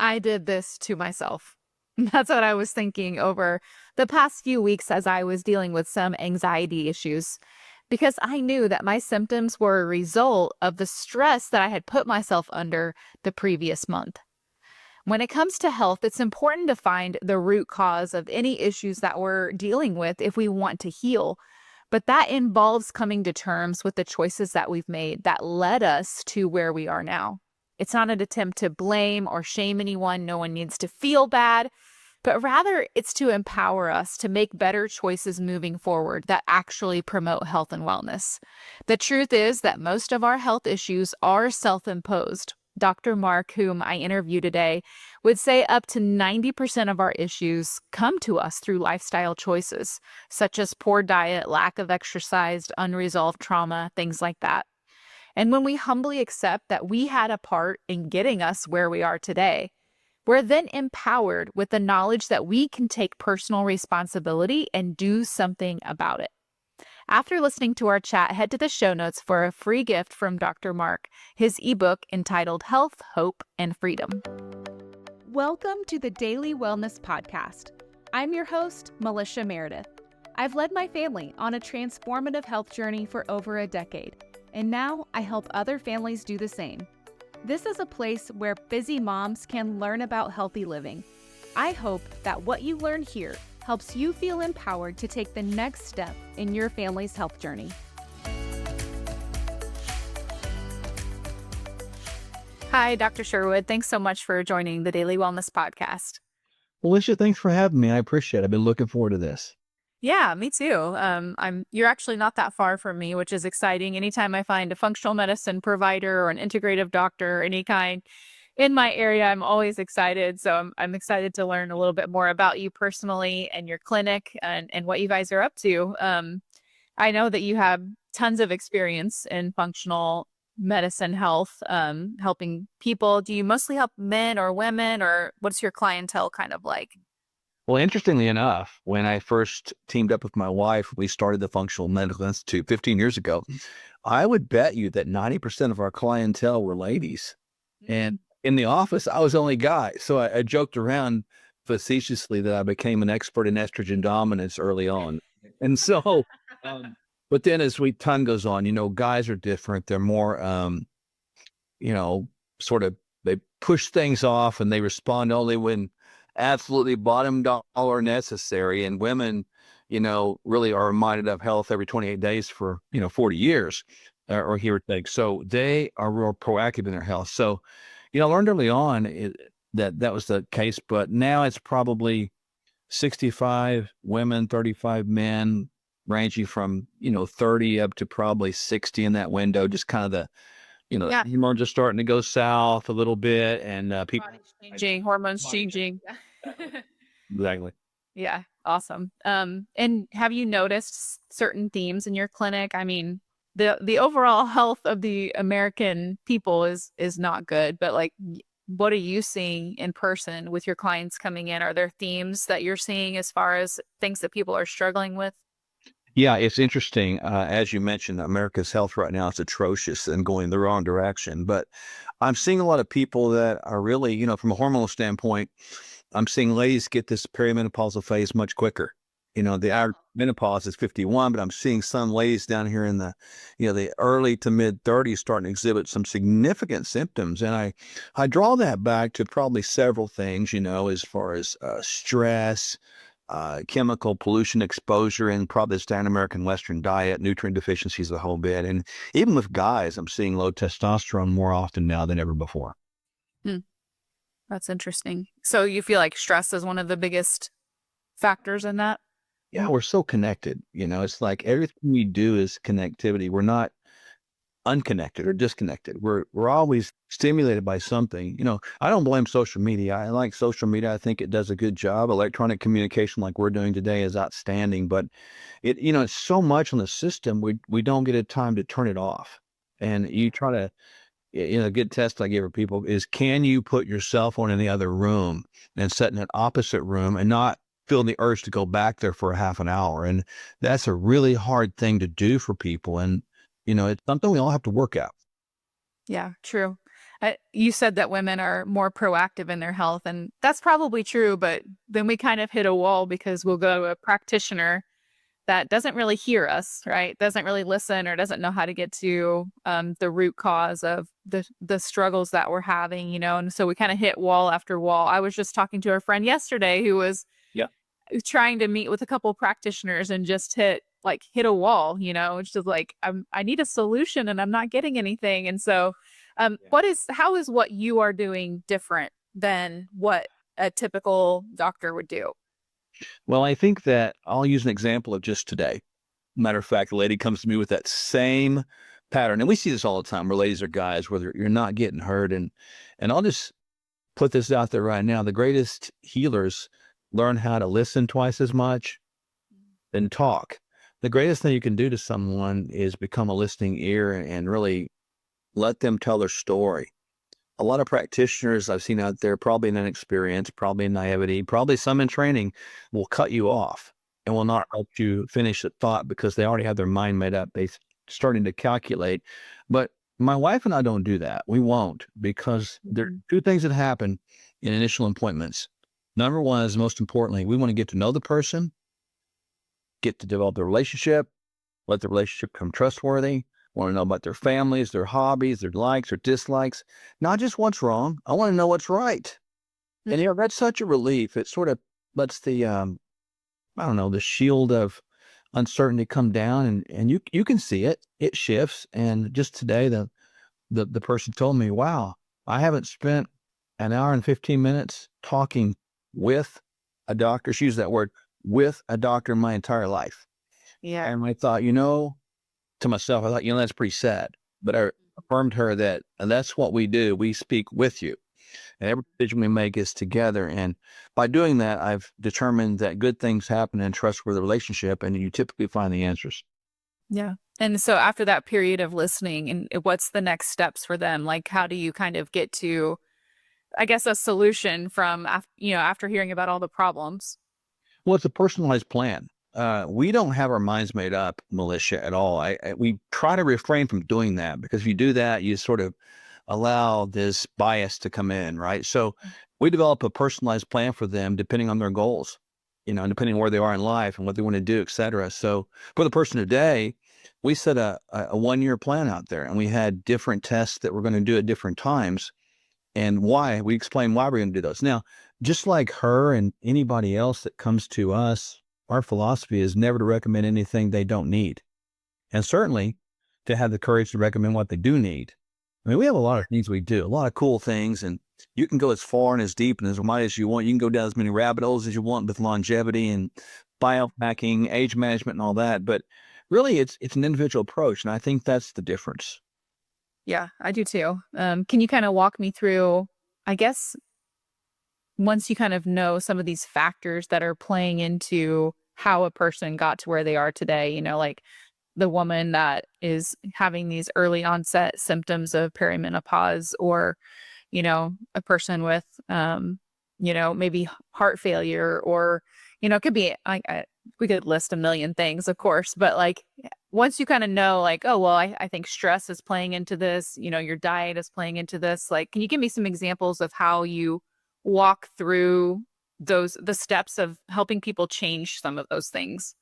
I did this to myself. That's what I was thinking over the past few weeks as I was dealing with some anxiety issues, because I knew that my symptoms were a result of the stress that I had put myself under the previous month. When it comes to health, it's important to find the root cause of any issues that we're dealing with if we want to heal. But that involves coming to terms with the choices that we've made that led us to where we are now. It's not an attempt to blame or shame anyone. No one needs to feel bad, but rather it's to empower us to make better choices moving forward that actually promote health and wellness. The truth is that most of our health issues are self-imposed. Dr. Mark, whom I interviewed today, would say up to 90% of our issues come to us through lifestyle choices, such as poor diet, lack of exercise, unresolved trauma, things like that. And when we humbly accept that we had a part in getting us where we are today, we're then empowered with the knowledge that we can take personal responsibility and do something about it. After listening to our chat, head to the show notes for a free gift from Dr. Mark, his ebook entitled Health, Hope, and Freedom. Welcome to the Daily Wellness Podcast. I'm your host, Melissa Meredith. I've led my family on a transformative health journey for over a decade, and now I help other families do the same. This is a place where busy moms can learn about healthy living. I hope that what you learn here helps you feel empowered to take the next step in your family's health journey. Hi, Dr. Sherwood. Thanks so much for joining the Daily Wellness Podcast. Alicia, thanks for having me. I appreciate it. I've been looking forward to this. Yeah, me too. You're actually not that far from me, which is exciting. Anytime I find a functional medicine provider or an integrative doctor, any kind in my area, I'm always excited. So I'm excited to learn a little bit more about you personally and your clinic and what you guys are up to. I know that you have tons of experience in functional medicine health, helping people. Do you mostly help men or women, or what's your clientele kind of like? Well, interestingly enough, when I first teamed up with my wife, we started the Functional Medical Institute 15 years ago. I would bet you that 90% of our clientele were ladies. And in the office, I was the only guy. So I joked around facetiously that I became an expert in estrogen dominance early on. And so, but then as time goes on, guys are different. They're more, sort of, they push things off and they respond only when absolutely bottom dollar necessary. And women, really are reminded of health every 28 days for, 40 years or give or take. So they are real proactive in their health. So, I learned early on that was the case, but now it's probably 65 women, 35 men, ranging from, 30 up to probably 60 in that window, just kind of the hormones are starting to go south a little bit, and people changing, hormones changing. Exactly. Yeah, awesome. And have you noticed certain themes in your clinic? I mean, the overall health of the American people is not good, but like, what are you seeing in person with your clients coming in? Are there themes that you're seeing as far as things that people are struggling with? Yeah, it's interesting. As you mentioned, America's health right now is atrocious and going the wrong direction. But I'm seeing a lot of people that are really, from a hormonal standpoint, I'm seeing ladies get this perimenopausal phase much quicker. The average menopause is 51, but I'm seeing some ladies down here in the early to mid 30s starting to exhibit some significant symptoms. And I draw that back to probably several things, as far as stress, chemical pollution exposure, and probably the standard American Western diet, nutrient deficiencies, the whole bit. And even with guys, I'm seeing low testosterone more often now than ever before. That's interesting. So you feel like stress is one of the biggest factors in that? Yeah, we're so connected. It's like everything we do is connectivity. We're not unconnected or disconnected. We're always stimulated by something. I don't blame social media. I like social media. I think it does a good job. Electronic communication like we're doing today is outstanding, but it's so much on the system, we don't get a time to turn it off. And you try to, a good test I give for people is, can you put your cell phone in the other room and sit in an opposite room and not feel the urge to go back there for a half an hour? And that's a really hard thing to do for people. And it's something we all have to work out. Yeah, true. You said that women are more proactive in their health, and that's probably true, but then we kind of hit a wall because we'll go to a practitioner that doesn't really hear us, right? Doesn't really listen or doesn't know how to get to the root cause of the struggles that we're having, and so we kind of hit wall after wall. I was just talking to a friend yesterday who was Yeah. trying to meet with a couple practitioners and just hit a wall, it's just like I need a solution and I'm not getting anything. And so how is what you are doing different than what a typical doctor would do? Well, I think that I'll use an example of just today. Matter of fact, a lady comes to me with that same pattern, and we see this all the time, where ladies or guys, whether you're not getting hurt, and I'll just put this out there right now: the greatest healers learn how to listen twice as much than talk. The greatest thing you can do to someone is become a listening ear and really let them tell their story. A lot of practitioners I've seen out there, probably in inexperience, probably in naivety, probably some in training, will cut you off and will not help you finish the thought because they already have their mind made up. They starting to calculate. But my wife and I don't do that. We won't, because there are Mhm. two things that happen in initial appointments. Number one is, most importantly, we want to get to know the person, get to develop the relationship, let the relationship become trustworthy. Want to know about their families, their hobbies, their likes or dislikes, not just what's wrong. I want to know what's right. And that's such a relief. It sort of lets the I don't know, the shield of uncertainty come down, and you can see it. It shifts. And just today the person told me, "Wow, I haven't spent an hour and 15 minutes talking with a doctor." She used that word, with a doctor, in my entire life. Yeah. And I thought, to myself, I thought, that's pretty sad. But I affirmed her that that's what we do. We speak with you, and every decision we make is together. And by doing that, I've determined that good things happen in trustworthy relationship, and you typically find the answers. Yeah. And so after that period of listening, and what's the next steps for them? Like, how do you kind of get to, I guess, a solution from, after hearing about all the problems? Well, it's a personalized plan. We don't have our minds made up, militia, at all. We try to refrain from doing that, because if you do that, you sort of allow this bias to come in, right? So we develop a personalized plan for them depending on their goals, and depending on where they are in life and what they want to do, et cetera. So for the person today, we set a 1 year plan out there, and we had different tests that we're going to do at different times, and why. We explain why we're going to do those. Now, just like her and anybody else that comes to us, our philosophy is never to recommend anything they don't need, and certainly to have the courage to recommend what they do need. I mean, we have a lot of things we do, a lot of cool things, and you can go as far and as deep and as wide as you want. You can go down as many rabbit holes as you want with longevity and biohacking, age management, and all that. But really, it's an individual approach, and I think that's the difference. Yeah, I do too. Can you kind of walk me through, I guess, once you kind of know some of these factors that are playing into how a person got to where they are today, like the woman that is having these early onset symptoms of perimenopause, or, a person with, maybe heart failure, or, it could be, we could list a million things, of course, but like once you kind of know, like, oh, well, I think stress is playing into this, your diet is playing into this. Like, can you give me some examples of how you walk through the steps of helping people change some of those things?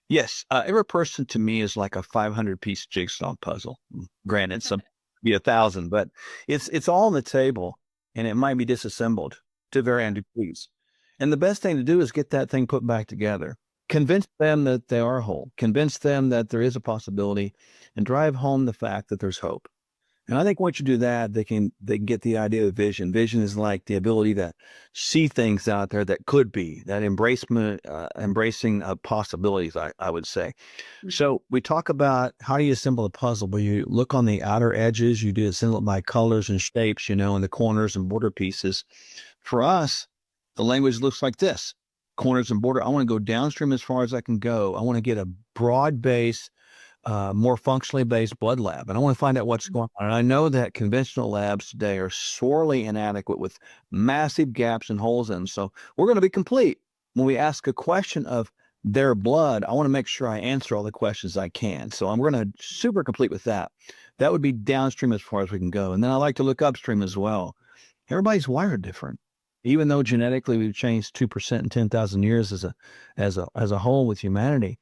Yes, every person to me is like a 500-piece jigsaw puzzle. Granted, some be 1,000, but it's all on the table, and it might be disassembled to varying degrees. And the best thing to do is get that thing put back together. Convince them that they are whole. Convince them that there is a possibility, and drive home the fact that there's hope. And I think once you do that, they can get the idea of vision. Vision is like the ability to see things out there that could be, that embracing of possibilities, I would say. Mhm. So we talk about how do you assemble a puzzle, where you look on the outer edges, you do assemble it by colors and shapes, in the corners and border pieces. For us, the language looks like this: corners and border. I want to go downstream as far as I can go. I want to get a broad base, more functionally based blood lab. And I want to find out what's going on. And I know that conventional labs today are sorely inadequate, with massive gaps and holes in them. So we're going to be complete. When we ask a question of their blood, I want to make sure I answer all the questions I can. So I'm going to super complete with that. That would be downstream as far as we can go. And then I like to look upstream as well. Everybody's wired different. Even though genetically we've changed 2% in 10,000 years as a whole with humanity,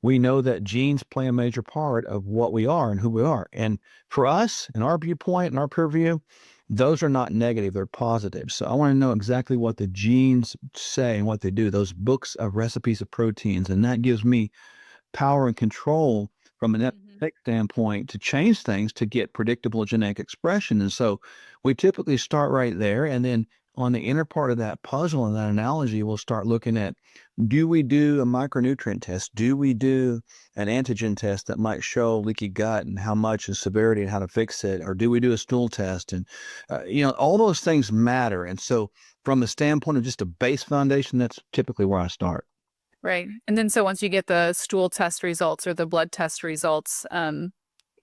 we know that genes play a major part of what we are and who we are. And for us, in our viewpoint, in our purview, those are not negative, they're positive. So I want to know exactly what the genes say and what they do, those books of recipes of proteins. And that gives me power and control from an Mhm. epigenetic standpoint to change things to get predictable genetic expression. And so we typically start right there. And then on the inner part of that puzzle and that analogy, we'll start looking at, do we do a micronutrient test? Do we do an antigen test that might show leaky gut and how much and severity and how to fix it? Or do we do a stool test? And, all those things matter. And so from the standpoint of just a base foundation, that's typically where I start. Right. And then so once you get the stool test results or the blood test results,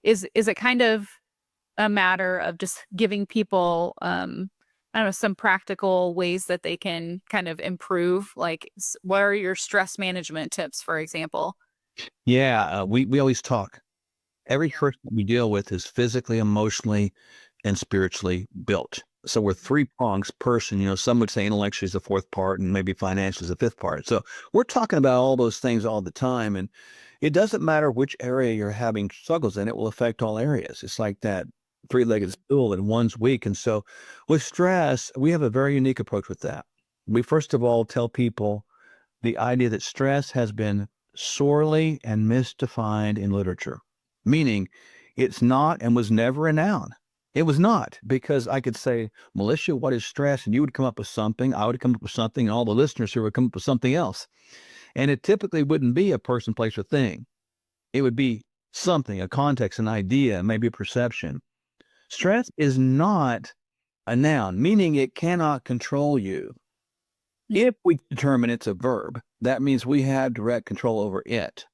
is it kind of a matter of just giving people, I don't know, some practical ways that they can kind of improve? Like, what are your stress management tips, for example? Yeah, we always talk. Every Yeah. person we deal with is physically, emotionally, and spiritually built. So we're three prongs person. Some would say intellectually is the fourth part, and maybe financially is the fifth part. So we're talking about all those things all the time, and it doesn't matter which area you're having struggles in; it will affect all areas. It's like that three-legged Mhm. stool, and one's weak. And so with stress, we have a very unique approach with that. We first of all tell people the idea that stress has been sorely and misdefined in literature, meaning it's not and was never a noun. It was not, because I could say, Militia, what is stress? And you would come up with something, I would come up with something, and all the listeners here would come up with something else. And it typically wouldn't be a person, place, or thing. It would be something, a context, an idea, maybe a perception. Stress is not a noun, meaning it cannot control you. If we determine it's a verb, that means we have direct control over it.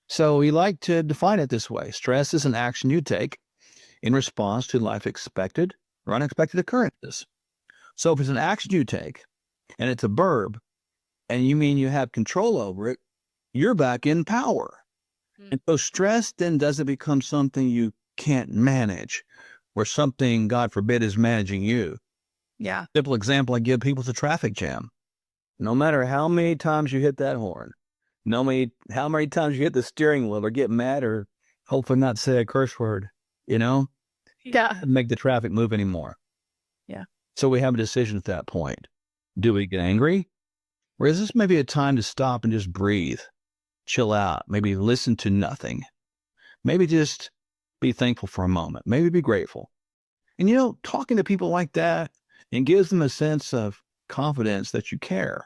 So we like to define it this way. Stress is an action you take in response to life expected or unexpected occurrences. So if it's an action you take and it's a verb and you mean you have control over it, you're back in power. Mm. And so stress then doesn't become something you can't manage or something, God forbid, is managing you. Yeah. Simple example I give people is a traffic jam. No matter how many times you hit that horn, how many times you hit the steering wheel or get mad or hopefully not say a curse word, you know, Yeah. doesn't make the traffic move anymore. Yeah. So we have a decision at that point. Do we get angry? Or is this maybe a time to stop and just breathe, chill out, maybe listen to nothing, maybe just be thankful for a moment, maybe be grateful. And talking to people like that, it gives them a sense of confidence that you care,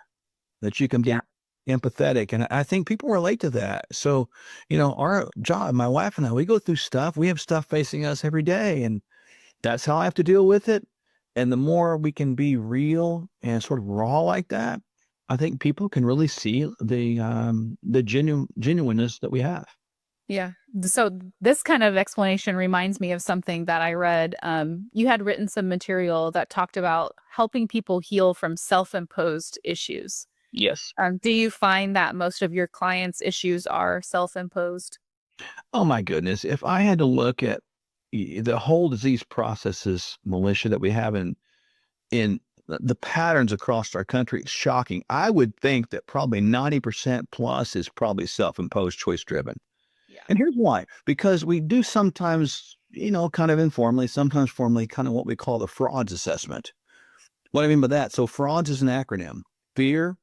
that you can be Yeah. empathetic. And I think people relate to that. So, our job, my wife and I, we go through stuff. We have stuff facing us every day, and that's how I have to deal with it. And the more we can be real and sort of raw like that, I think people can really see the genuineness that we have. Yeah. So this kind of explanation reminds me of something that I read. You had written some material that talked about helping people heal from self-imposed issues. Yes. Do you find that most of your clients' issues are self-imposed? Oh my goodness. If I had to look at the whole disease processes, militia that we have in the patterns across our country, it's shocking. I would think that probably 90% plus is probably self-imposed, choice driven. Yeah. And here's why. Because we do sometimes, kind of informally, sometimes formally, kind of what we call the frauds assessment. What do I mean by that? So frauds is an acronym: fear,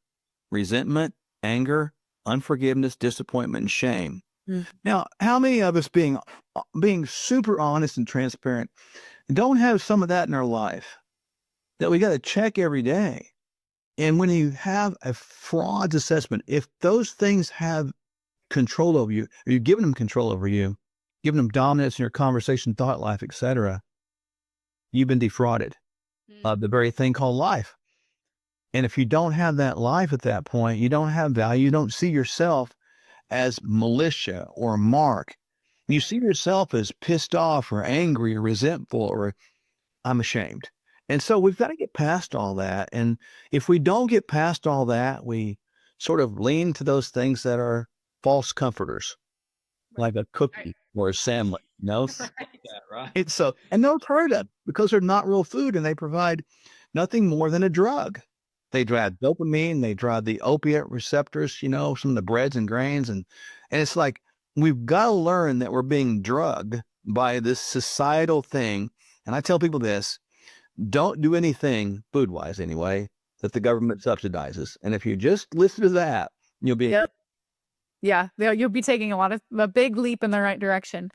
resentment, anger, unforgiveness, disappointment, and shame. Mm. Now, how many of us being super honest and transparent don't have some of that in our life that we got to check every day? And when you have a frauds assessment, if those things have control over you, or you've given them control over you, giving them dominance in your conversation, thought life, etc., you've been defrauded Mm. of the very thing called life. And if you don't have that life at that point, you don't have value. You don't see yourself as militia or Mark. You Right. see yourself as pissed off or angry or resentful or I'm ashamed. And so we've got to get past all that. And if we don't get past all that, we sort of lean to those things that are false comforters, Right. like a Right. cookie or a sandwich. No, Right. that right. It's so, and they'll try that because they're not real food and they provide nothing more than a drug. They drive dopamine, they drive the opiate receptors, some of the breads and grains, and it's like we've got to learn that we're being drugged by this societal thing. And I tell people this: don't do anything food wise anyway that the government subsidizes. And if you just listen to that, you'll be Yep. Yeah, you'll be taking a big leap in the right direction.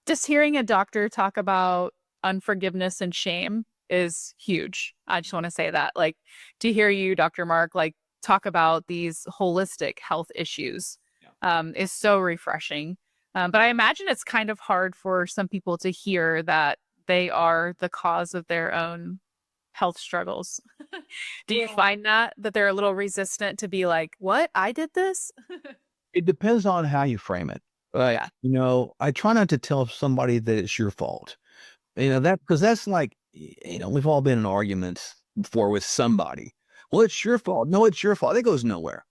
Just hearing a doctor talk about unforgiveness and shame is huge. I just want to say that, like, to hear you, Dr. Mark, like talk about these holistic health issues, is so refreshing. But I imagine it's kind of hard for some people to hear that they are the cause of their own health struggles. Do you find that they're a little resistant to be like, "What? I did this?" it depends on how you frame it. Yeah. I try not to tell somebody that it's your fault. That because that's like, we've all been in arguments before with somebody. Well, it's your fault. No, it's your fault. It goes nowhere.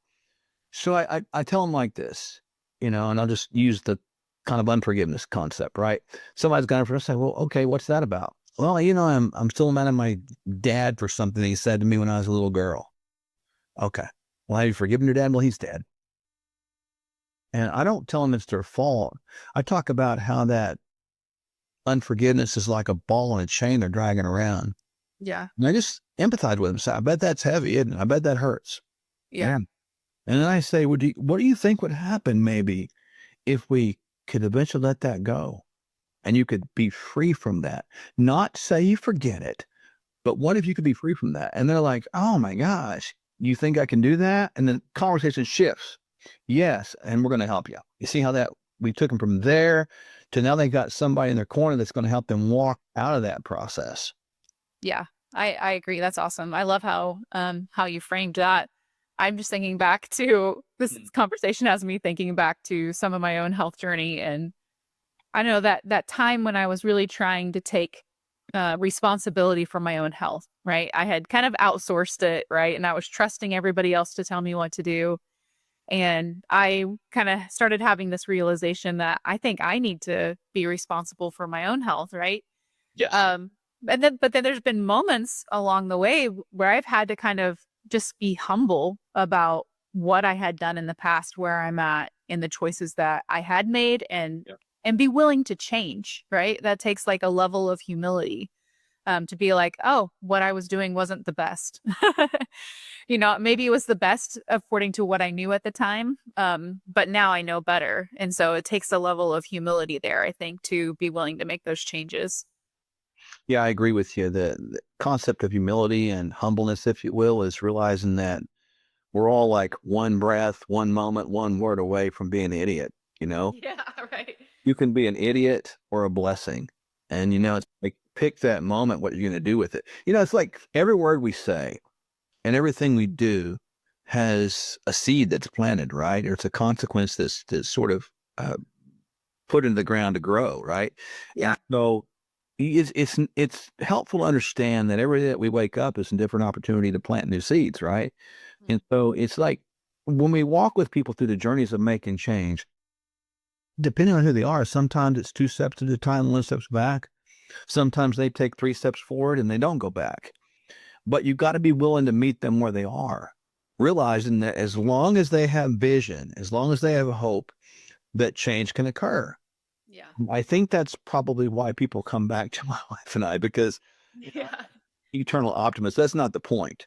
So I tell them like this, and I'll just use the kind of unforgiveness concept, right? Somebody's gone for us. Say, well, okay, what's that about? Well, I'm still mad at my dad for something he said to me when I was a little girl. Okay. Well, have you forgiven your dad? Well, he's dead. And I don't tell them it's their fault. I talk about how that unforgiveness is like a ball and a chain they're dragging around. Yeah. And I just empathize with them. Say, I bet that's heavy, isn't it? I bet that hurts. Yeah. Yeah. And then I say, what do you think would happen maybe if we could eventually let that go and you could be free from that? Not say you forget it, but what if you could be free from that? And they're like, oh my gosh, you think I can do that? And then conversation shifts. Yes. And we're going to help you. You see how that we took them from there to now they got somebody in their corner that's going to help them walk out of that process. Yeah. I agree. That's awesome. I love how you framed that. I'm just thinking back to this conversation has me thinking back to some of my own health journey. And I know that time when I was really trying to take responsibility for my own health, right? I had kind of outsourced it, right? And I was trusting everybody else to tell me what to do. And I kind of started having this realization that I think I need to be responsible for my own health, right? Yes. Um, but then there's been moments along the way where I've had to kind of just be humble about what I had done in the past, where I'm at in the choices that I had made and be willing to change, right? That takes like a level of humility, to be like, oh, what I was doing wasn't the best. Maybe it was the best according to what I knew at the time. But now I know better. And so it takes a level of humility there, I think, to be willing to make those changes. Yeah, I agree with you. The concept of humility and humbleness, if you will, is realizing that we're all like one breath, one moment, one word away from being an idiot. You know, Yeah, right. you can be an idiot or a blessing. And, it's like pick that moment, what you're going to do with it. It's like every word we say and everything we do has a seed that's planted, right? Or it's a consequence that's sort of uh, put in the ground to grow, right? Yeah. And so it's helpful to understand that every day that we wake up is a different opportunity to plant new seeds, right? Mhm. And so it's like when we walk with people through the journeys of making change, depending on who they are, sometimes it's 2 steps at a time, 1 steps back. Sometimes they take 3 steps forward and they don't go back. But you've got to be willing to meet them where they are, realizing that as long as they have vision, as long as they have hope, that change can occur. Yeah. I think that's probably why people come back to my wife and I, because Yeah. eternal optimists, that's not the point.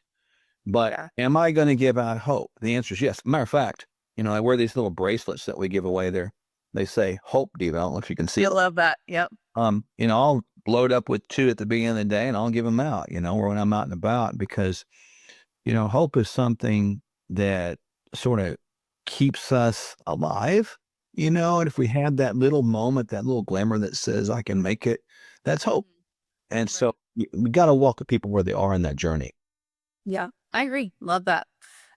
But Yeah. am I going to give out hope? The answer is yes. Matter of fact, I wear these little bracelets that we give away there. They say hope, Diva. I don't know if you can see I it. love that. Yep. I'll load up with two at the beginning of the day and I'll give them out, or when I'm out and about because, hope is something that sort of keeps us alive, and if we had that little moment, that little glimmer that says I can make it, that's hope. Mhm. And so Right. we got to walk with people where they are in that journey. Yeah, I agree. Love that.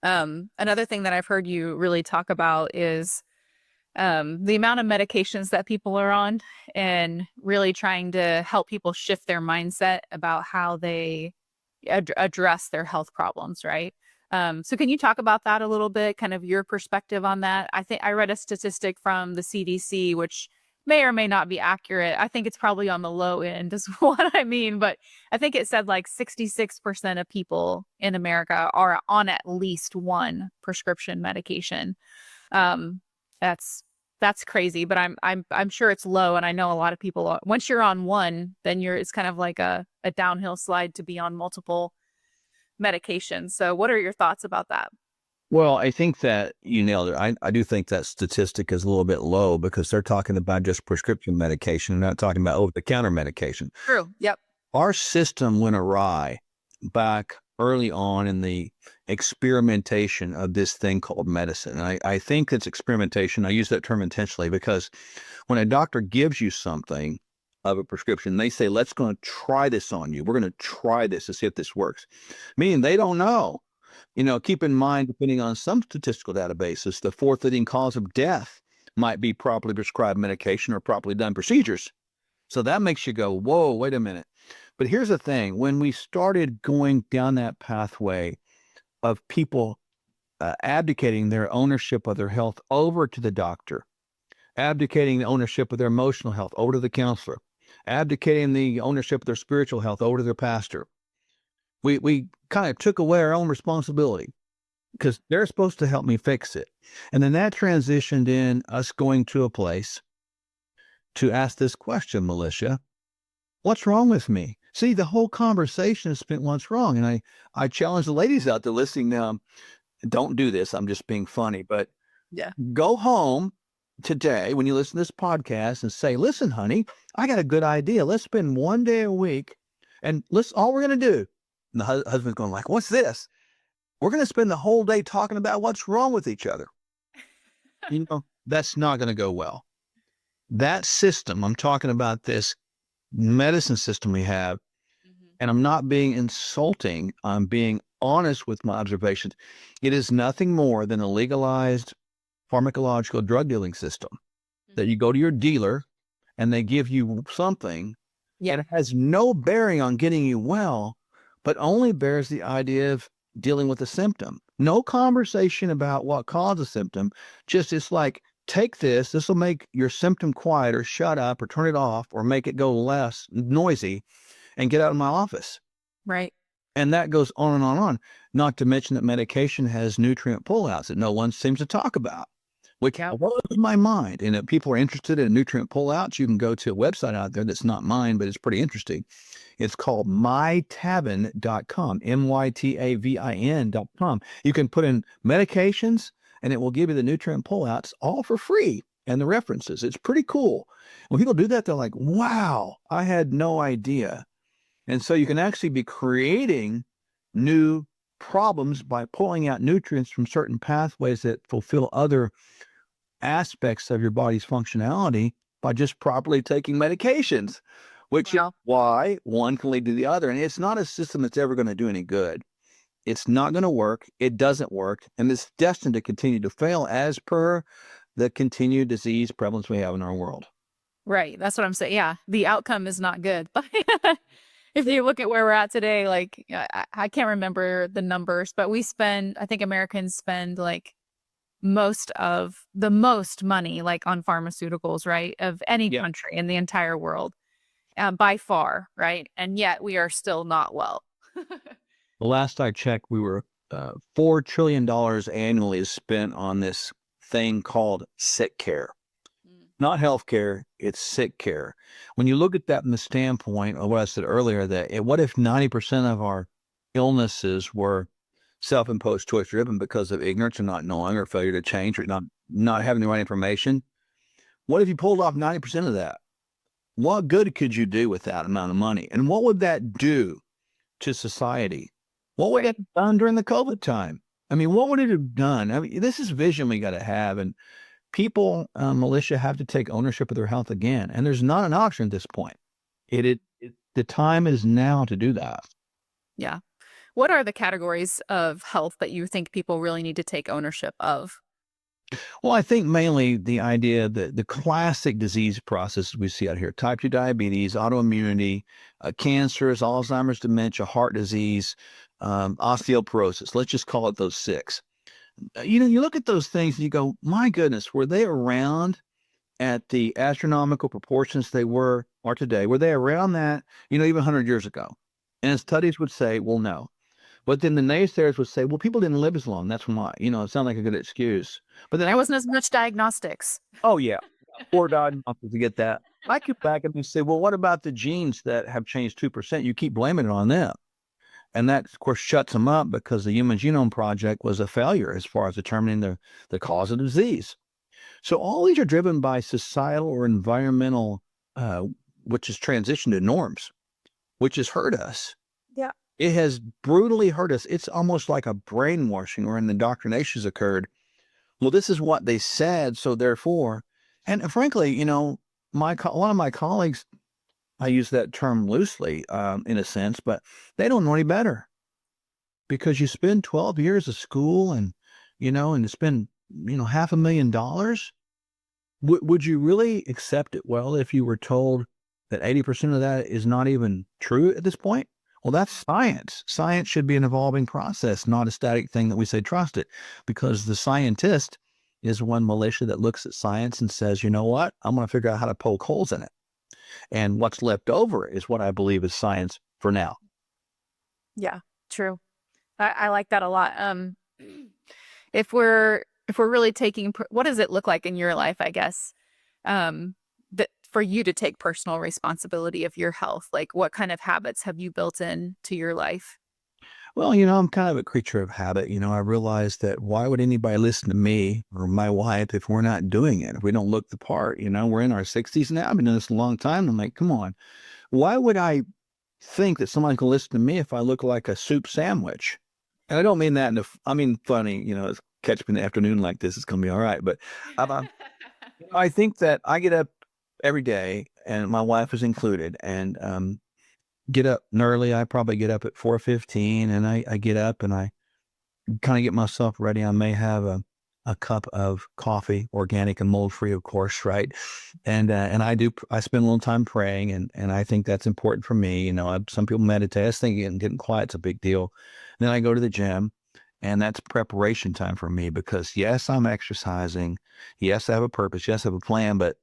Another thing that I've heard you really talk about is the amount of medications that people are on and really trying to help people shift their mindset about how they address their health problems, right? So can you talk about that a little bit, kind of your perspective on that? I think I read a statistic from the CDC, which may or may not be accurate. I think it's probably on the low end is what I mean, but I think it said like 66% of people in America are on at least one prescription medication. Um, that's that's crazy, but I'm sure it's low, and I know a lot of people once you're on one, then it's kind of like a downhill slide to be on multiple medications. So what are your thoughts about that? Well, I think that you nailed it. I do think that statistic is a little bit low because they're talking about just prescription medication, not talking about over-the-counter medication. True. Yep. Our system went awry back early on in the experimentation of this thing called medicine. And I think it's experimentation. I use that term intentionally because when a doctor gives you something of a prescription, they say, let's going to try this on you. We're going to try this to see if this works. Meaning they don't know. Keep in mind, depending on some statistical databases, the fourth leading cause of death might be properly prescribed medication or properly done procedures. So that makes you go, whoa, wait a minute. But here's the thing. When we started going down that pathway of people abdicating their ownership of their health over to the doctor, abdicating the ownership of their emotional health over to the counselor, abdicating the ownership of their spiritual health over to their pastor, we kind of took away our own responsibility because they're supposed to help me fix it. And then that transitioned in us going to a place to ask this question, Militia, what's wrong with me? See, the whole conversation is spent what's wrong. And I challenge the ladies out there listening now, don't do this. I'm just being funny, but Yeah. go home today when you listen to this podcast and say, listen, honey, I got a good idea. Let's spend one day a week and all we're going to do. And the husband's going like, what's this? We're going to spend the whole day talking about what's wrong with each other. That's not going to go well. That system, I'm talking about this medicine system we have, and I'm not being insulting. I'm being honest with my observations. It is nothing more than a legalized pharmacological drug dealing system that you go to your dealer and they give you something and it has no bearing on getting you well, but only bears the idea of dealing with a symptom. No conversation about what caused the symptom. Just it's like, take this will make your symptom quiet or shut up or turn it off or make it go less noisy and get out of my office. Right. And that goes on and on and on. Not to mention that medication has nutrient pullouts that no one seems to talk about, which blows my mind. And if people are interested in nutrient pullouts, you can go to a website out there that's not mine, but it's pretty interesting. It's called mytavin.com, mytavin.com. You can put in medications and it will give you the nutrient pullouts all for free and the references. It's pretty cool. When people do that, they're like, wow, I had no idea. And so you can actually be creating new problems by pulling out nutrients from certain pathways that fulfill other aspects of your body's functionality by just properly taking medications, which is why one can lead to the other. And it's not a system that's ever going to do any good. It's not going to work. It doesn't work. And it's destined to continue to fail as per the continued disease prevalence we have in our world. Right. That's what I'm saying. Yeah. The outcome is not good. But if you look at where we're at today, like I can't remember the numbers, but I think Americans spend like the most money like on pharmaceuticals, right? Of any country in the entire world, by far. Right. And yet we are still not well. The last I checked, we were $4 trillion annually is spent on this thing called sick care. Not health care, it's sick care. When you look at that from the standpoint of what I said earlier, that what if 90% of our illnesses were self-imposed choice driven because of ignorance or not knowing or failure to change or not having the right information? What if you pulled off 90% of that? What good could you do with that amount of money? And what would that do to society? What would it have done during the COVID time? I mean, what would it have done? I mean, this is vision we got to have. And people, Militia, have to take ownership of their health again. And there's not an option at this point. The time is now to do that. Yeah. What are the categories of health that you think people really need to take ownership of? Well, I think mainly the idea that the classic disease processes we see out here, type 2 diabetes, autoimmunity, cancers, Alzheimer's, dementia, heart disease, osteoporosis. Let's just call it those 6. You look at those things and you go, my goodness, were they around at the astronomical proportions they are today? Were they around that, even 100 years ago? And studies would say, well, no. But then the naysayers would say, well, people didn't live as long. That's why. It sounds like a good excuse. But then There wasn't as much diagnostics. oh, yeah, poor diagnostics to get that. I get back and say, well, what about the genes that have changed 2%? You keep blaming it on them. And that, of course, shuts them up because the Human Genome Project was a failure as far as determining the cause of disease. So all these are driven by societal or environmental, which has transitioned to norms, which has hurt us. Yeah. It has brutally hurt us. It's almost like a brainwashing or an indoctrination has occurred. Well, this is what they said, so therefore, and frankly, one of my colleagues, I use that term loosely, in a sense, but they don't know any better because you spend 12 years of school and, and to spend, $500,000. Would you really accept it well if you were told that 80% of that is not even true at this point? Well, that's science. Science should be an evolving process, not a static thing that we say trust it, because the scientist is one militia that looks at science and says, you know what? I'm going to figure out how to poke holes in it. And what's left over is what I believe is science for now. Yeah, true. I like that a lot. If we're really taking, what does it look like in your life, I guess, that for you to take personal responsibility of your health? Like, what kind of habits have you built into your life? Well, I'm kind of a creature of habit. I realized that why would anybody listen to me or my wife if we're not doing it, if we don't look the part? We're in our 60s now. I've been doing this a long time. I'm like, come on. Why would I think that someone can listen to me if I look like a soup sandwich? And I don't mean that I mean funny, catch me in the afternoon like this, it's going to be all right. But I think that I get up every day, and my wife is included, and get up early. I probably get up at 4:15, and I get up and I kind of get myself ready. I may have a cup of coffee, organic and mold free, of course, right? And I spend a little time praying, and I think that's important for me. Some people meditate. I was thinking getting quiet's a big deal. Then I go to the gym, and that's preparation time for me because yes, I'm exercising. Yes, I have a purpose. Yes, I have a plan, but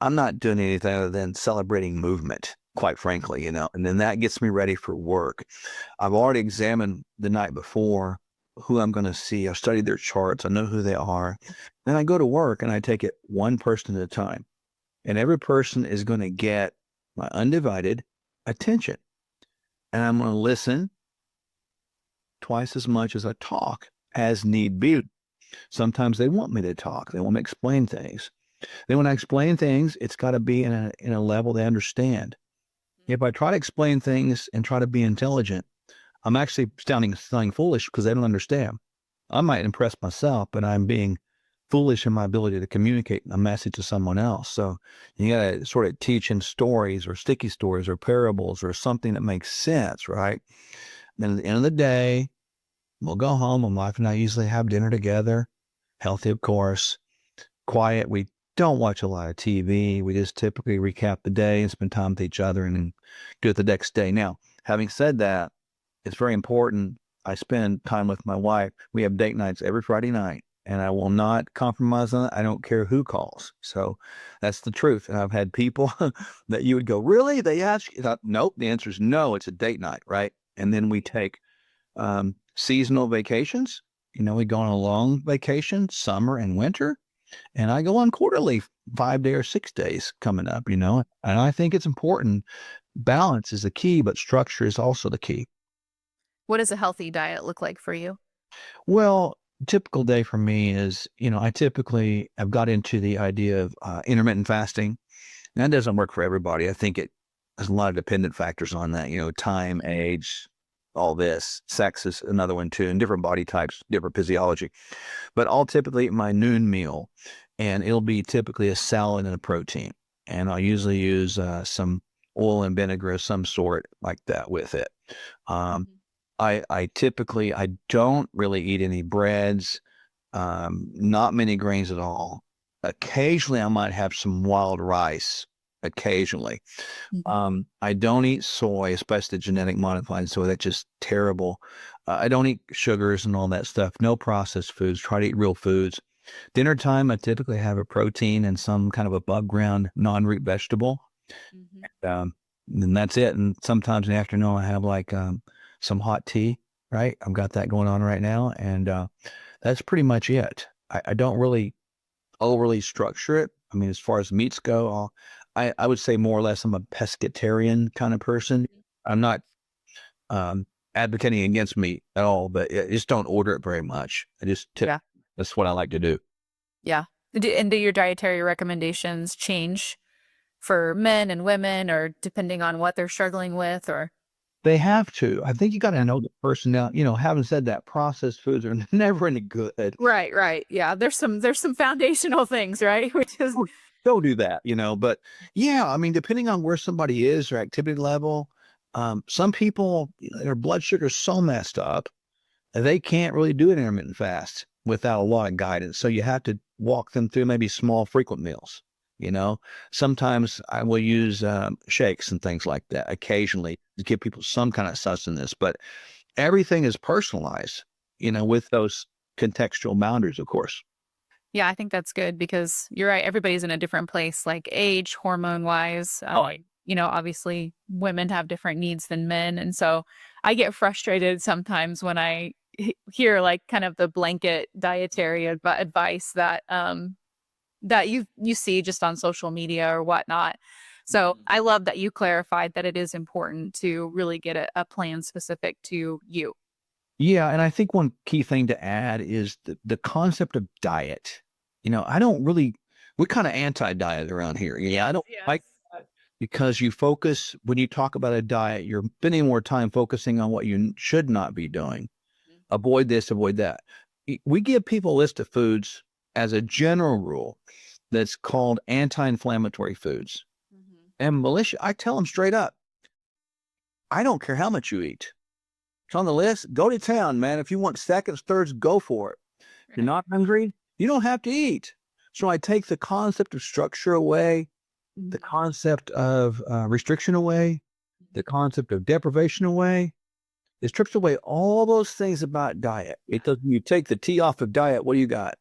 I'm not doing anything other than celebrating movement, quite frankly, and then that gets me ready for work. I've already examined the night before who I'm going to see. I've studied their charts. I know who they are. Then I go to work and I take it one person at a time. And every person is going to get my undivided attention. And I'm going to listen twice as much as I talk as need be. Sometimes they want me to talk. They want me to explain things. Then when I explain things, it's got to be in a level they understand. If I try to explain things and try to be intelligent, I'm actually sounding foolish because they don't understand. I might impress myself, but I'm being foolish in my ability to communicate a message to someone else. So you got to sort of teach in stories or sticky stories or parables or something that makes sense, right? Then at the end of the day, we'll go home. My wife and I usually have dinner together, healthy, of course, quiet. We don't watch a lot of TV. We just typically recap the day and spend time with each other and then do it the next day. Now, having said that, it's very important. I spend time with my wife. We have date nights every Friday night, and I will not compromise on it. I don't care who calls. So that's the truth. And I've had people that you would go, really? They ask you? Nope. The answer is no. It's a date night, right? And then we take seasonal vacations. We go on a long vacation, summer and winter. And I go on quarterly, 5 day or 6 days coming up, and I think it's important. Balance is the key, but structure is also the key. What does a healthy diet look like for you? Well, typical day for me is, I typically have got into the idea of intermittent fasting. That doesn't work for everybody. I think it has a lot of dependent factors on that, time, age, all this. Sex is another one too, and different body types, different physiology. But I'll typically eat my noon meal, and it'll be typically a salad and a protein. And I'll usually use some oil and vinegar of some sort like that with it. Um, I typically, I don't really eat any breads, not many grains at all. Occasionally, I might have some wild rice. Occasionally, I don't eat soy, especially genetic modified soy. That's just terrible. I don't eat sugars and all that stuff. No processed foods. Try to eat real foods. Dinner time, I typically have a protein and some kind of above ground non-root vegetable. Hmm. Um, and that's it. And sometimes in the afternoon, I have like some hot tea, right? I've got that going on right now. And that's pretty much it. I don't really overly structure it. I mean, as far as meats go, I would say more or less I'm a pescatarian kind of person. I'm not um, advocating against meat at all, but I just don't order it very much. I just tip. Yeah. That's what I like to do. Yeah. And do your dietary recommendations change for men and women or depending on what they're struggling with or? They have to. I think you got to know the person now. Having said that, processed foods are never any good. Right, right. Yeah, there's some foundational things, right? Which is Don't do that, But yeah, I mean, depending on where somebody is, their activity level, some people, their blood sugar is so messed up, they can't really do an intermittent fast without a lot of guidance. So you have to walk them through maybe small, frequent meals. You know, Sometimes I will use shakes and things like that occasionally to give people some kind of sustenance, but everything is personalized, with those contextual boundaries, of course. yeah, I think that's good because you're right, everybody's in a different place, like age, hormone-wise. Obviously women have different needs than men, and so I get frustrated sometimes when I hear like kind of the blanket dietary advice that you see just on social media or whatnot. So Mhm. I love that you clarified that it is important to really get a plan specific to you. Yeah, and I think one key thing to add is the concept of diet. I don't really we're kind of anti-diet around here. Yeah, I Yes, don't like yes. that because you focus when you talk about a diet, you're spending more time focusing on what you should not be doing. Avoid this, avoid that. We give people a list of foods as a general rule that's called anti-inflammatory foods. Mhm. And militia, I tell them straight up, I don't care how much you eat. It's on the list. Go to town, man. If you want seconds, thirds, go for it. You're Right. not hungry, you don't have to eat. So I take the concept of structure away, the Mhm. concept of restriction away, the concept of deprivation away. It strips away all those things about diet. It does. You take the T off of diet. What do you got?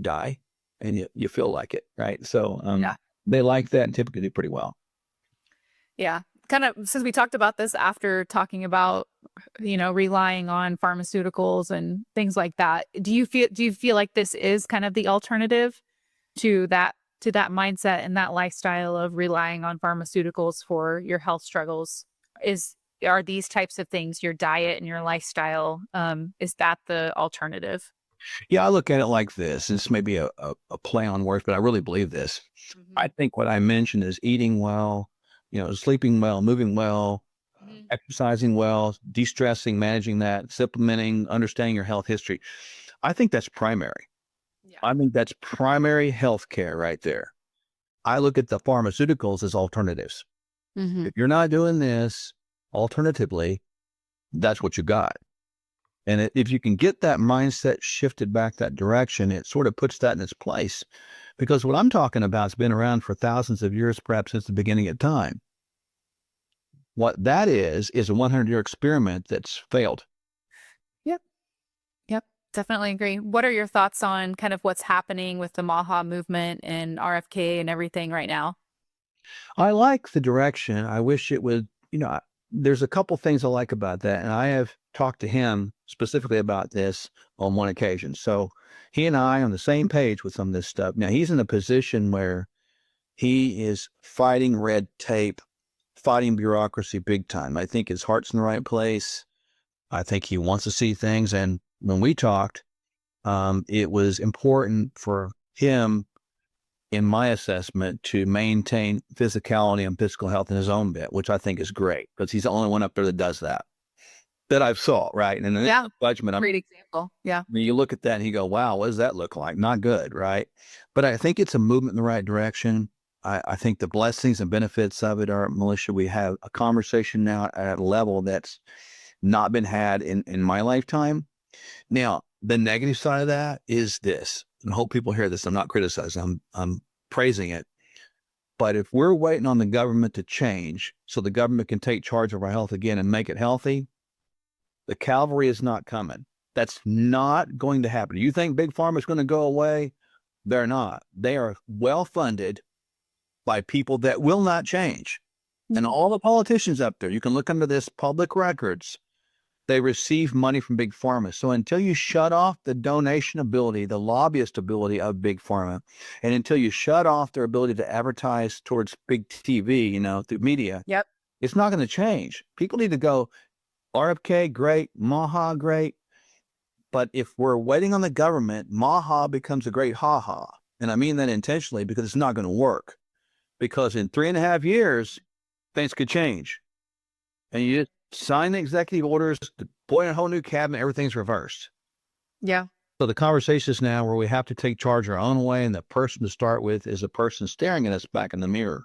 Die, and you feel like it, right? So Yeah. they like that and typically do pretty well. Yeah. Kind of since we talked about this after talking about, relying on pharmaceuticals and things like that, do you feel like this is kind of the alternative to that mindset and that lifestyle of relying on pharmaceuticals for your health struggles? Are these types of things your diet and your lifestyle, is that the alternative? Yeah, I look at it like this. This may be a play on words, but I really believe this. I Mhm. think what I mentioned is eating well, sleeping well, moving well, Mhm. exercising well, de-stressing, managing that, supplementing, understanding your health history. I think that's primary. Yeah. I think that's primary health care right there. I look at the pharmaceuticals as alternatives. Mhm. If you're not doing this, alternatively, that's what you got. And if you can get that mindset shifted back that direction, it sort of puts that in its place. Because what I'm talking about has been around for thousands of years, perhaps since the beginning of time. What that is a 100-year experiment that's failed. Yep. Yep. Definitely agree. What are your thoughts on kind of what's happening with the MAHA movement and RFK and everything right now? I like the direction. I wish it would, there's a couple things I like about that. And I have talked to him specifically about this on one occasion. So he and I on the same page with some of this stuff. Now he's in a position where he is fighting red tape, fighting bureaucracy big time. I think his heart's in the right place. I think he wants to see things. And when we talked, it was important for him, in my assessment, to maintain physicality and physical health in his own bit, which I think is great because he's the only one up there that does that I've saw, right? And then Yeah. judgment, Great example. Yeah. I mean, you look at that and you go, wow, what does that look like? Not good, right? But I think it's a movement in the right direction. I think the blessings and benefits of it are, Militia, we have a conversation now at a level that's not been had in my lifetime. Now, the negative side of that is this, and I hope people hear this. I'm not criticizing, I'm praising it. But if we're waiting on the government to change so the government can take charge of our health again and make it healthy, the cavalry is not coming. That's not going to happen. You think Big Pharma is going to go away? They're not. They are well funded by people that will not change. And all the politicians up there, you can look under this public records, they receive money from Big Pharma. So until you shut off the donation ability, the lobbyist ability of Big Pharma, and until you shut off their ability to advertise towards big TV, through media, Yep. it's not going to change. People need to go, RFK, great. Maha, great. But if we're waiting on the government, Maha becomes a great ha-ha. And I mean that intentionally because it's not going to work. Because in 3.5 years, things could change. And you just sign the executive orders, appoint a whole new cabinet, everything's reversed. Yeah. So the conversation is now where we have to take charge our own way, and the person to start with is a person staring at us back in the mirror.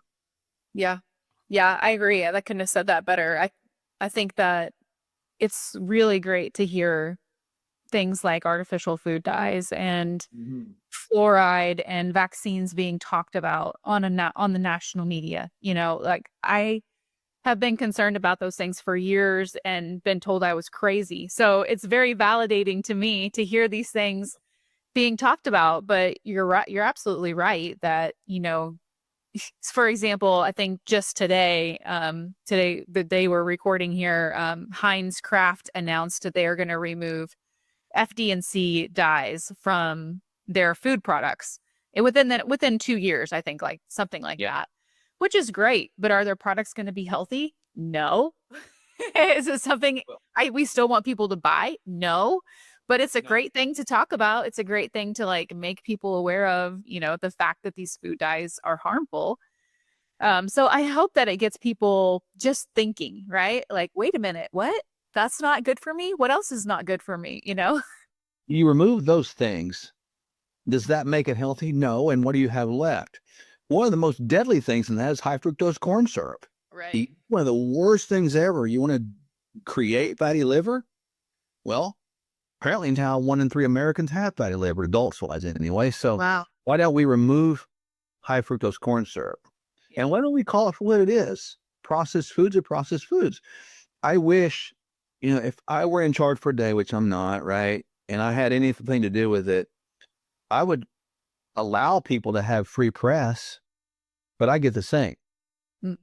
Yeah. Yeah, I agree. I couldn't have said that better. I think that it's really great to hear things like artificial food dyes and fluoride and vaccines being talked about on on the national media. Like I have been concerned about those things for years and been told I was crazy. So it's very validating to me to hear these things being talked about. But you're right. You're absolutely right that, for example, I think just today, the day we're recording here, Heinz Kraft announced that they are going to remove FD&C dyes from their food products within 2 years, I think, like something like that, which is great. But are their products going to be healthy? No. Is it something we still want people to buy? No. But it's a great thing to talk about. It's a great thing to like make people aware of, the fact that these food dyes are harmful. So I hope that it gets people just thinking, right? Like, wait a minute, what? That's not good for me. What else is not good for me? You remove those things. Does that make it healthy? No. And what do you have left? One of the most deadly things in that is high fructose corn syrup. Right. One of the worst things ever. You want to create fatty liver? Well, apparently now 1 in 3 Americans have fatty liver, adults-wise anyway. So Wow. why don't we remove high fructose corn syrup? Yeah. And why don't we call it for what it is? Processed foods are processed foods. I wish, if I were in charge for a day, which I'm not, right, and I had anything to do with it, I would allow people to have free press, but I get the same. Mm.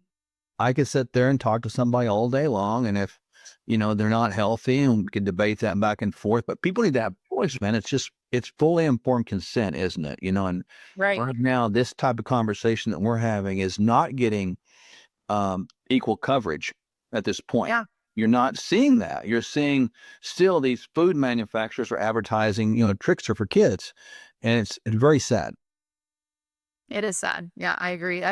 I could sit there and talk to somebody all day long, and if, they're not healthy, and we can debate that back and forth, but people need to have choice, man. It's fully informed consent, isn't it? And Right. right now, this type of conversation that we're having is not getting equal coverage at this point. Yeah. You're not seeing that. You're seeing still these food manufacturers are advertising, tricks are for kids. And it's very sad. It is sad. Yeah, I agree.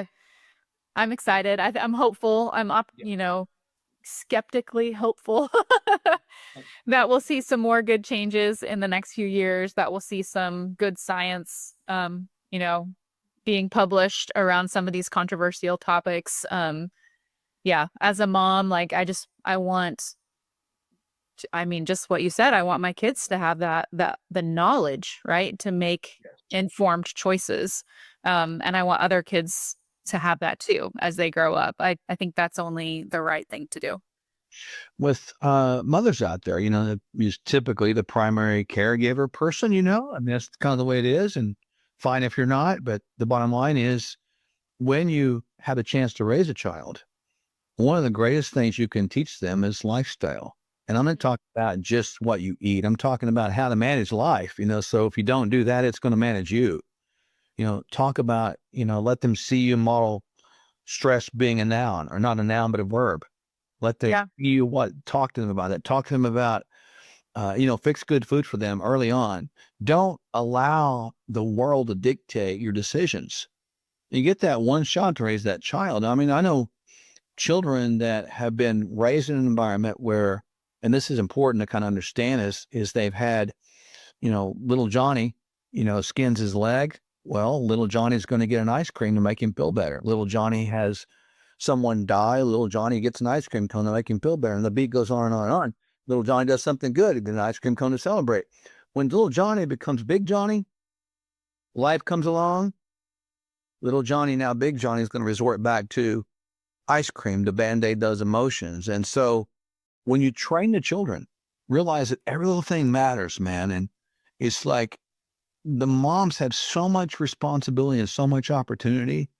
I'm excited. I'm hopeful. I'm up, skeptically hopeful that we'll see some more good changes in the next few years, that we'll see some good science, being published around some of these controversial topics. Yeah, as a mom, like I want, just what you said, I want my kids to have the knowledge, right, to make informed choices. And I want other kids to have that too as they grow up. I think that's only the right thing to do. With mothers out there, is typically the primary caregiver person, I mean, that's kind of the way it is. And fine if you're not. But the bottom line is when you have a chance to raise a child, one of the greatest things you can teach them is lifestyle. And I'm not talking about just what you eat. I'm talking about how to manage life, so if you don't do that, it's going to manage you. Talk about, let them see you model stress being a noun, or not a noun, but a verb. Let them see you talk to them about that. Talk to them about, fix good food for them early on. Don't allow the world to dictate your decisions. You get that one shot to raise that child. I mean, I know children that have been raised in an environment where, and this is important to kind of understand, is they've had, little Johnny, skins his leg. Well, little Johnny's going to get an ice cream to make him feel better. Little Johnny has someone die. Little Johnny gets an ice cream cone to make him feel better. And the beat goes on and on and on. Little Johnny does something good, gets an ice cream cone to celebrate. When little Johnny becomes big Johnny, life comes along. Little Johnny, now big Johnny, is going to resort back to ice cream to band-aid those emotions. And so when you train the children realize that every little thing matters, man. And it's like the moms have so much responsibility and so much opportunity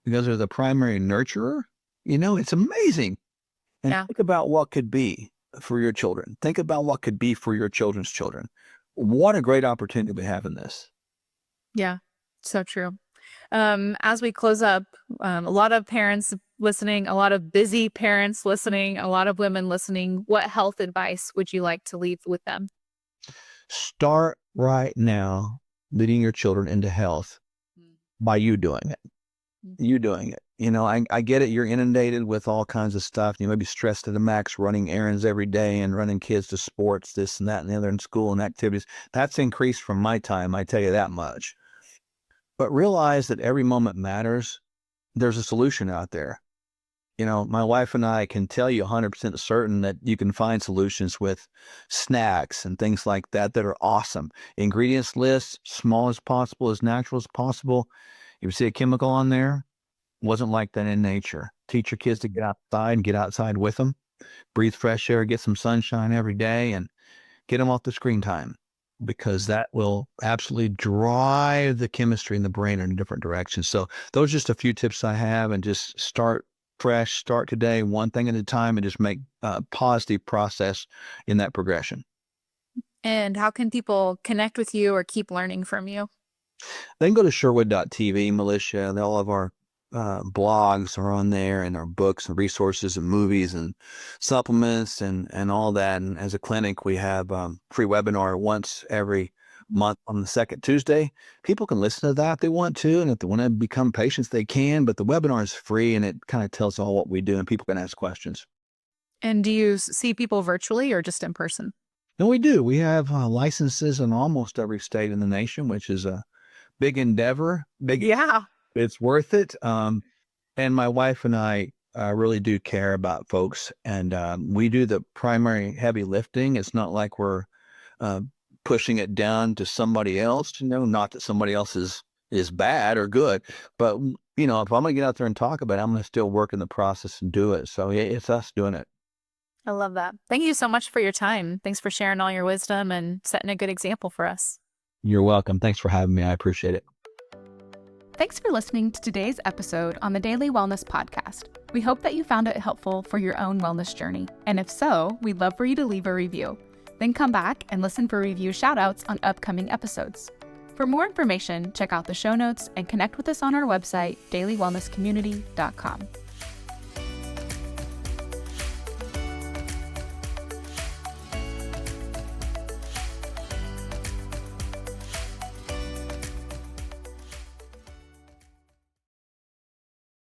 because they're the primary nurturer. It's amazing. And Yeah. think about what could be for your children. Think about what could be for your children's children. What a great opportunity we have in this. Yeah. So true. As we close up, a lot of parents listening, a lot of busy parents listening, a lot of women listening. What health advice would you like to leave with them? Start right now leading your children into health by you doing it. You doing it. I get it. You're inundated with all kinds of stuff. You may be stressed to the max, running errands every day and running kids to sports, this and that and the other, in school and activities. That's increased from my time, I tell you that much. But realize that every moment matters. There's a solution out there. My wife and I can tell you 100% certain that you can find solutions with snacks and things like that that are awesome. Ingredients list, small as possible, as natural as possible. If you see a chemical on there, wasn't like that in nature. Teach your kids to get outside and get outside with them. Breathe fresh air, get some sunshine every day, and get them off the screen time, because that will absolutely drive the chemistry in the brain in a different direction. So those are just a few tips I have, and just start fresh, start today, one thing at a time, and just make a positive process in that progression. And how can people connect with you or keep learning from you? They can go to Sherwood.tv, Militia, and all of our blogs are on there, and our books and resources and movies and supplements and all that. And as a clinic, we have free webinar once every month on the second Tuesday. People can listen to that if they want to, and if they want to become patients, they can. But the webinar is free, and it kind of tells all what we do, and people can ask questions. And do you see people virtually or just in person? No, we do. We have licenses in almost every state in the nation, which is a big endeavor. Yeah. It's worth it. And my wife and I really do care about folks, and we do the primary heavy lifting. It's not like we're uh, pushing it down to somebody else. Not that somebody else is bad or good, but if I'm gonna get out there and talk about it, I'm gonna still work in the process and do it. So yeah, it's us doing it. I love that. Thank you so much for your time. Thanks for sharing all your wisdom and setting a good example for us. You're welcome. Thanks for having me. I appreciate it. Thanks for listening to today's episode on the Daily Wellness Podcast. We hope that you found it helpful for your own wellness journey. And if so, we'd love for you to leave a review. Then come back and listen for review shoutouts on upcoming episodes. For more information, check out the show notes and connect with us on our website, dailywellnesscommunity.com.